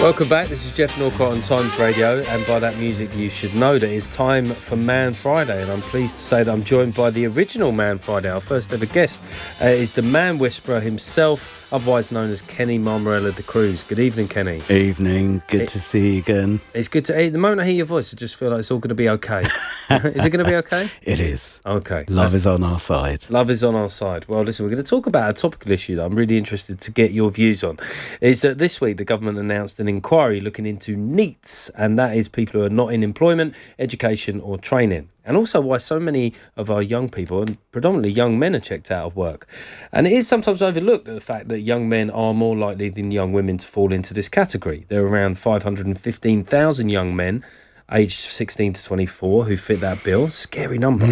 Welcome back. This is Geoff Norcott on Times Radio, and by that music you should know that it's time for Man Friday, and I'm pleased to say that I'm joined by the original Man Friday. Our first ever guest is the man whisperer himself, otherwise known as Kenny Mammarella-D'Cruz. Good evening, Kenny. Evening. Good to see you again. It's good to... The moment I hear your voice, I just feel like it's all going to be okay. Is it going to be okay? It is. Okay. Love is on our side. Love is on our side. Well, listen, we're going to talk about a topical issue that I'm really interested to get your views on. Is that this week the government announced an inquiry looking into NEETs, and that is people who are not in employment, education or training. And also why so many of our young people, and predominantly young men, are checked out of work. And it is sometimes overlooked the fact that young men are more likely than young women to fall into this category. There are around 515,000 young men aged 16 to 24 who fit that bill. Scary number.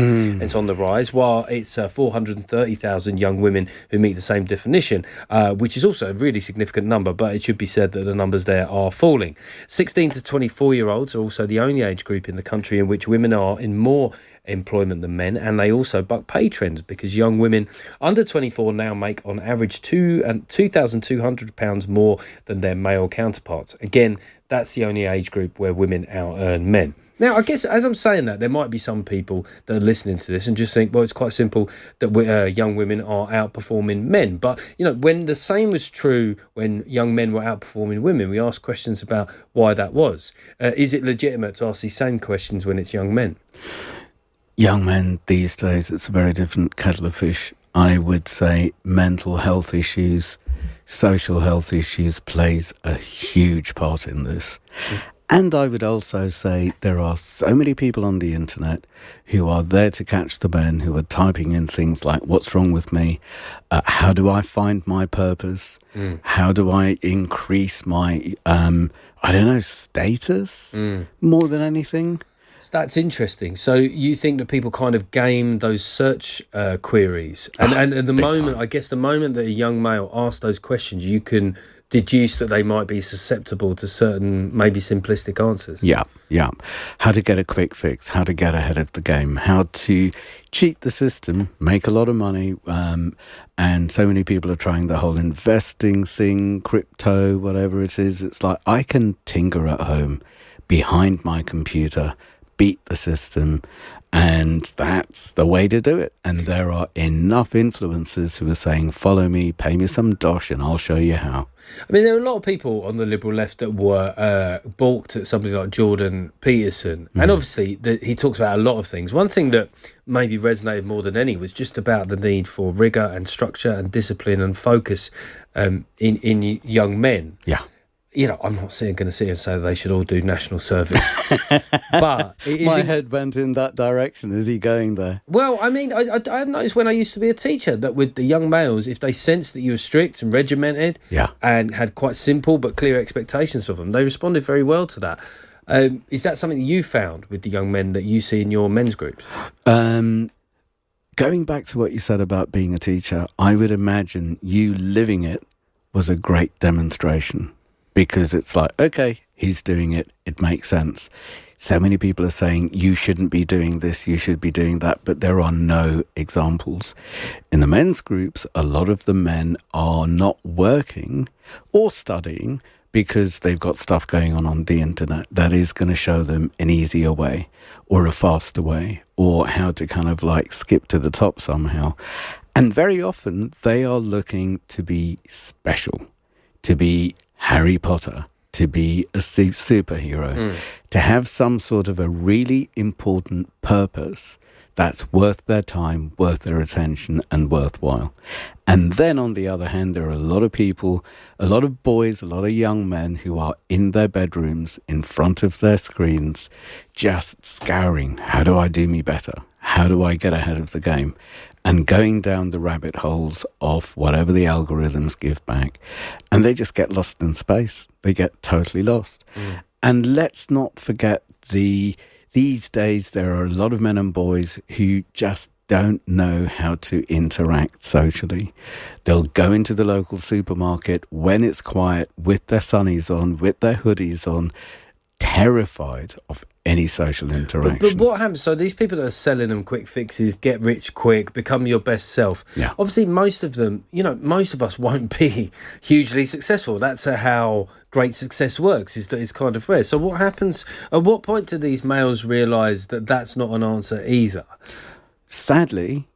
It's on the rise, while it's 430,000 young women who meet the same definition, which is also a really significant number, but it should be said that the numbers there are falling. 16 to 24-year-olds are also the only age group in the country in which women are in more employment than men, and they also buck pay trends because young women under 24 now make on average £2,200 more than their male counterparts. Again, that's the only age group where women out-earn men. Now, I guess as I'm saying that, there might be some people that are listening to this and just think, well, it's quite simple that young women are outperforming men. But, you know, when the same was true when young men were outperforming women, we asked questions about why that was. Is it legitimate to ask these same questions when it's young men? Young men these days, it's a very different kettle of fish. I would say mental health issues, social health issues plays a huge part in this. And I would also say there are so many people on the internet who are there to catch the men, who are typing in things like, what's wrong with me? How do I find my purpose? How do I increase my, status more than anything? That's interesting. So you think that people kind of game those search queries, and at the moment, I guess the moment that a young male asks those questions, you can deduce that they might be susceptible to certain, maybe simplistic answers. Yeah. How to get a quick fix, how to get ahead of the game, how to cheat the system, make a lot of money, and so many people are trying the whole investing thing, crypto, whatever it is. It's like, I can tinker at home behind my computer, beat the system, and that's the way to do it. And there are enough influencers who are saying, follow me, pay me some dosh and I'll show you how. I mean, there are a lot of people on the Liberal left that were balked at somebody like Jordan Peterson. And obviously he talks about a lot of things. One thing that maybe resonated more than any was just about the need for rigour and structure and discipline and focus in young men. Yeah. You know, I'm not going to sit here and say that they should all do national service, but my head went in that direction. Is he going there? Well, I mean, I've noticed when I used to be a teacher that with the young males, if they sensed that you were strict and regimented, and had quite simple but clear expectations of them, they responded very well to that. Is that something that you found with the young men that you see in your men's groups? Going back to what you said about being a teacher, I would imagine you living it was a great demonstration. Because it's like, okay, he's doing it. It makes sense. So many people are saying you shouldn't be doing this, you should be doing that, but there are no examples. In the men's groups, a lot of the men are not working or studying because they've got stuff going on the internet that is going to show them an easier way or a faster way or how to kind of like skip to the top somehow. And very often they are looking to be special, to be Harry Potter, to be a superhero, to have some sort of a really important purpose that's worth their time, worth their attention, and worthwhile. And then on the other hand, there are a lot of people, a lot of boys, a lot of young men who are in their bedrooms, in front of their screens, just scouring, how do I do me better? How do I get ahead of the game? And going down the rabbit holes of whatever the algorithms give back. And they just get lost in space. They get totally lost. And let's not forget these days there are a lot of men and boys who just don't know how to interact socially. They'll go into the local supermarket when it's quiet with their sunnies on, with their hoodies on, terrified of any social interaction. But what happens? So these people that are selling them quick fixes, get rich quick, become your best self. Yeah. Obviously, most of them, most of us won't be hugely successful. That's how great success works. Is that it's kind of rare. So what happens? At what point do these males realise that that's not an answer either? Sadly,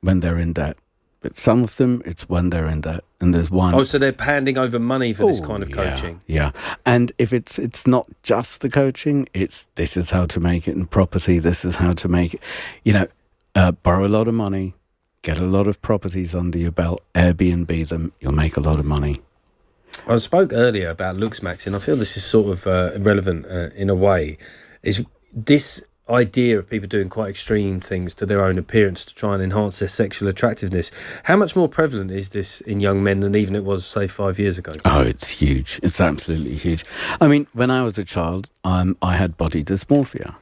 when they're in debt. But some of them, it's when they're in debt. And there's one... Oh, so they're handing over money for this kind of coaching. Yeah. And if it's not just the coaching, it's this is how to make it in property, this is how to make it... borrow a lot of money, get a lot of properties under your belt, Airbnb them, you'll make a lot of money. I spoke earlier about looks maxing. I feel this is sort of relevant in a way. Is this idea of people doing quite extreme things to their own appearance to try and enhance their sexual attractiveness, how much more prevalent is this in young men than even it was, say, 5 years ago? Oh, it's huge. It's absolutely huge. I mean, when I was a child, I had body dysmorphia.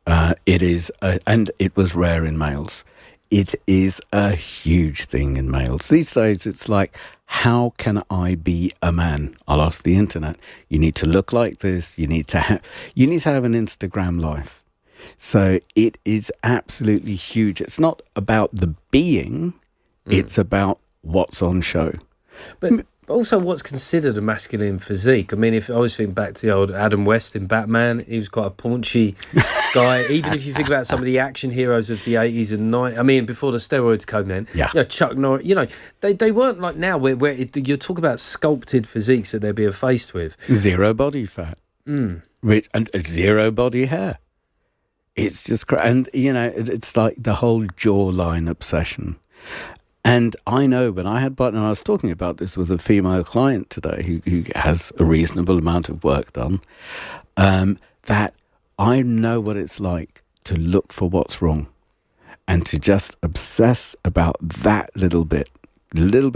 And it was rare in males. It is a huge thing in males. These days, it's like, how can I be a man? I'll ask the internet. You need to look like this. You need to have an Instagram life. So it is absolutely huge. It's not about the being, it's about what's on show. But also what's considered a masculine physique. I mean, if I always think back to the old Adam West in Batman, he was quite a paunchy guy. Even if you think about some of the action heroes of the 80s and 90s, I mean, before the steroids came in, Chuck Norris, they weren't like now where you're talking about sculpted physiques that they're being faced with. Zero body fat. And zero body hair. It's just and it's like the whole jawline obsession. And I know when I had and I was talking about this with a female client today who has a reasonable amount of work done, that I know what it's like to look for what's wrong and to just obsess about that little bit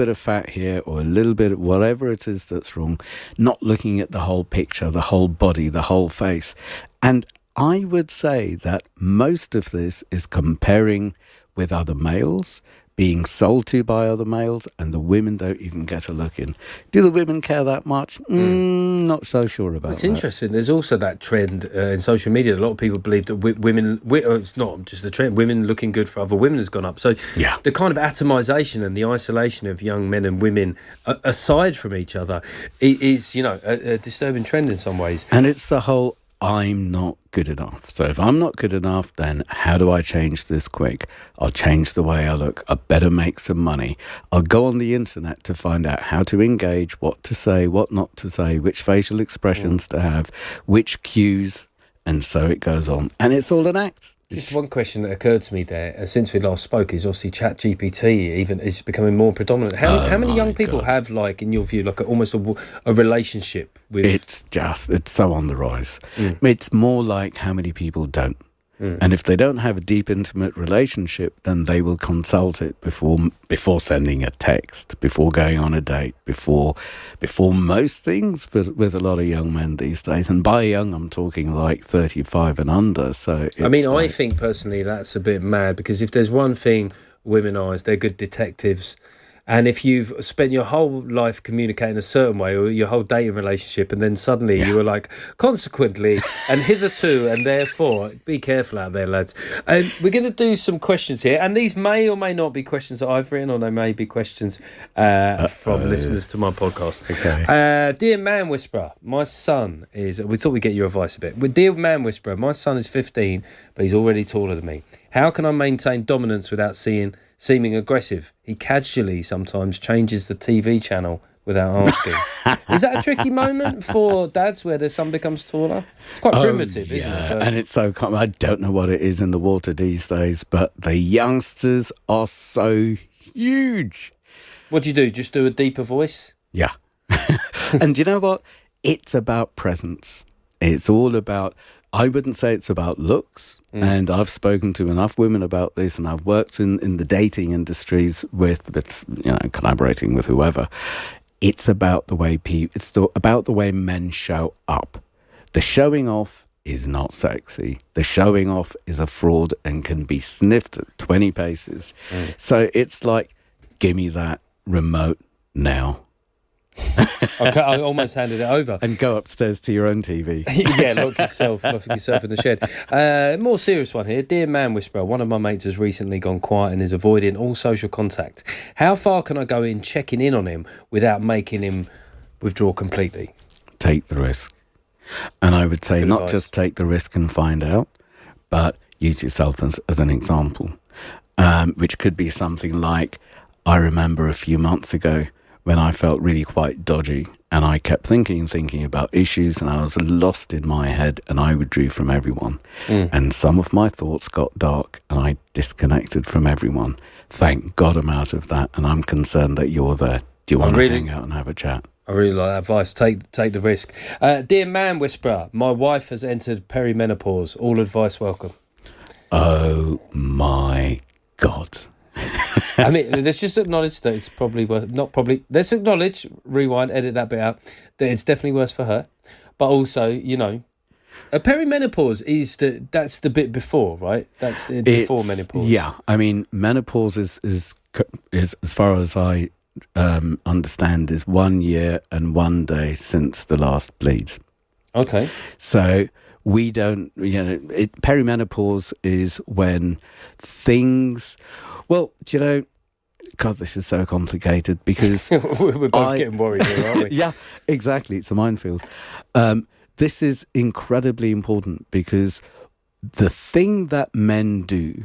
of fat here or a little bit of whatever it is that's wrong, not looking at the whole picture, the whole body, the whole face. And I would say that most of this is comparing with other males, being sold to by other males, and the women don't even get a look in. Do the women care that much? Not so sure about that. It's interesting. There's also that trend in social media. A lot of people believe that women, it's not just a trend, women looking good for other women has gone up. So the kind of atomization and the isolation of young men and women aside from each other is, a disturbing trend in some ways. And it's the whole I'm not good enough. So if I'm not good enough, then how do I change this quick? I'll change the way I look. I better make some money. I'll go on the internet to find out how to engage, what to say, what not to say, which facial expressions to have, which cues, and so it goes on. And it's all an act. Just one question that occurred to me there, since we last spoke, is obviously ChatGPT even is becoming more predominant. How many young people have, like, in your view, like almost a relationship with... It's so on the rise. It's more like how many people don't. And if they don't have a deep, intimate relationship, then they will consult it before sending a text, before going on a date, before most things with a lot of young men these days. And by young, I'm talking like 35 and under. So I think personally that's a bit mad, because if there's one thing women are, is they're good detectives. And if you've spent your whole life communicating a certain way, or your whole dating relationship, and then suddenly you were like, consequently, and hitherto, and therefore, be careful out there, lads. And we're going to do some questions here, and these may or may not be questions that I've written, or they may be questions from listeners to my podcast. Okay. Dear Man Whisperer, my son is... We thought we'd get your advice a bit. Dear Man Whisperer, my son is 15, but he's already taller than me. How can I maintain dominance without seeming aggressive? He casually sometimes changes the TV channel without asking. Is that a tricky moment for dads where their son becomes taller? It's quite primitive, isn't it? And it's so common. I don't know what it is in the water these days, but the youngsters are so huge. What do you do? Just do a deeper voice? Yeah. And you know what? It's about presence. It's all about... I wouldn't say it's about looks, and I've spoken to enough women about this, and I've worked in the dating industries with collaborating with whoever. It's about the way about the way men show up. The showing off is not sexy. The showing off is a fraud and can be sniffed at 20 paces. So it's like, give me that remote now. I almost handed it over. And go upstairs to your own TV. Yeah, lock yourself in the shed. More serious one here. Dear Man Whisperer, one of my mates has recently gone quiet and is avoiding all social contact. How far can I go in checking in on him without making him withdraw completely? Take the risk. And I would say Good not advice. just take the risk and find out, but use yourself as an example, which could be something like, I remember a few months ago when I felt really quite dodgy and I kept thinking about issues and I was lost in my head and I withdrew from everyone. And some of my thoughts got dark and I disconnected from everyone. Thank God I'm out of that, and I'm concerned that you're there. Do you want to hang out and have a chat? I really like that advice. Take the risk. Dear Man Whisperer, my wife has entered peri-menopause. All advice welcome. Oh my God. I mean, let's just acknowledge that it's probably worse. Not probably. Let's acknowledge, rewind, edit that bit out, that it's definitely worse for her. But also, you know, a peri-menopause that's the bit before, right? That's before menopause. Yeah, I mean, menopause is as far as I understand, is 1 year and 1 day since the last bleed. Okay. So we don't, perimenopause is when things, well, do you know, God, this is so complicated because We're both getting worried here, aren't we? Yeah, exactly. It's a minefield. This is incredibly important because the thing that men do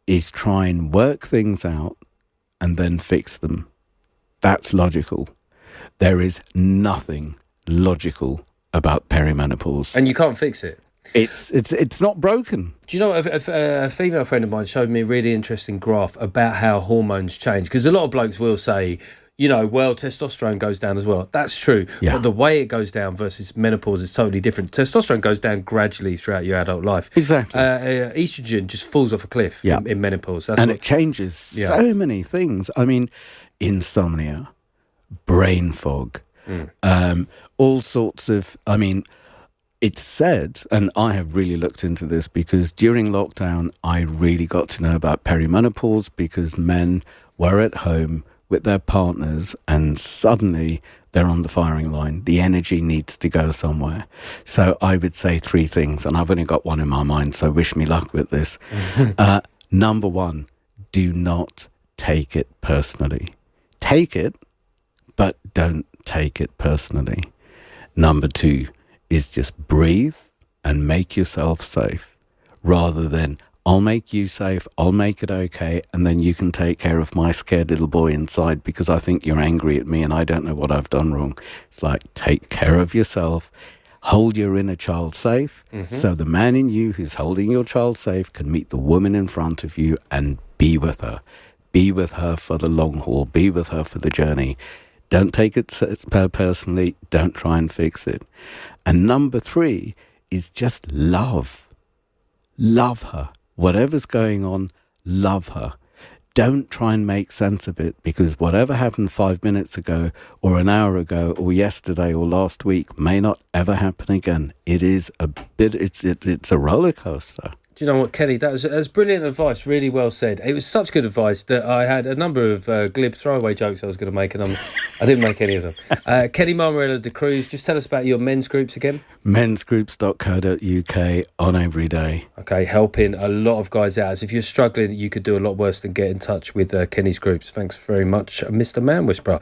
is try and work things out and then fix them. That's logical. There is nothing logical about perimenopause. And you can't fix it. It's not broken. Do you know, a female friend of mine showed me a really interesting graph about how hormones change. Because a lot of blokes will say, you know, well, testosterone goes down as well. That's true. Yeah. But the way it goes down versus menopause is totally different. Testosterone goes down gradually throughout your adult life. Exactly. Estrogen just falls off a cliff in menopause. It changes so many things. I mean, insomnia, brain fog, all sorts of, I mean, it's said, and I have really looked into this because during lockdown, I really got to know about perimenopause because men were at home with their partners and suddenly they're on the firing line. The energy needs to go somewhere. So I would say three things, and I've only got one in my mind, so wish me luck with this. Number one, do not take it personally. Take it, but don't take it personally. Number two is just breathe and make yourself safe rather than I'll make you safe, I'll make it okay, and then you can take care of my scared little boy inside because I think you're angry at me and I don't know what I've done wrong. It's like, take care of yourself, hold your inner child safe, so the man in you who's holding your child safe can meet the woman in front of you and be with her. Be with her for the long haul, be with her for the journey. Don't take it personally, don't try and fix it. And number three is just love. Love her. Whatever's going on, love her. Don't try and make sense of it because whatever happened 5 minutes ago or an hour ago or yesterday or last week may not ever happen again. It is it's a roller coaster. Do you know what, Kenny? That was brilliant advice. Really well said. It was such good advice that I had a number of glib throwaway jokes I was going to make, and I didn't make any of them. Kenny Mammarella-D'Cruz, just tell us about your men's groups again. Mensgroups.co.uk on every day. Okay, helping a lot of guys out. As if you're struggling, you could do a lot worse than get in touch with Kenny's groups. Thanks very much, Mr. Man Whisperer.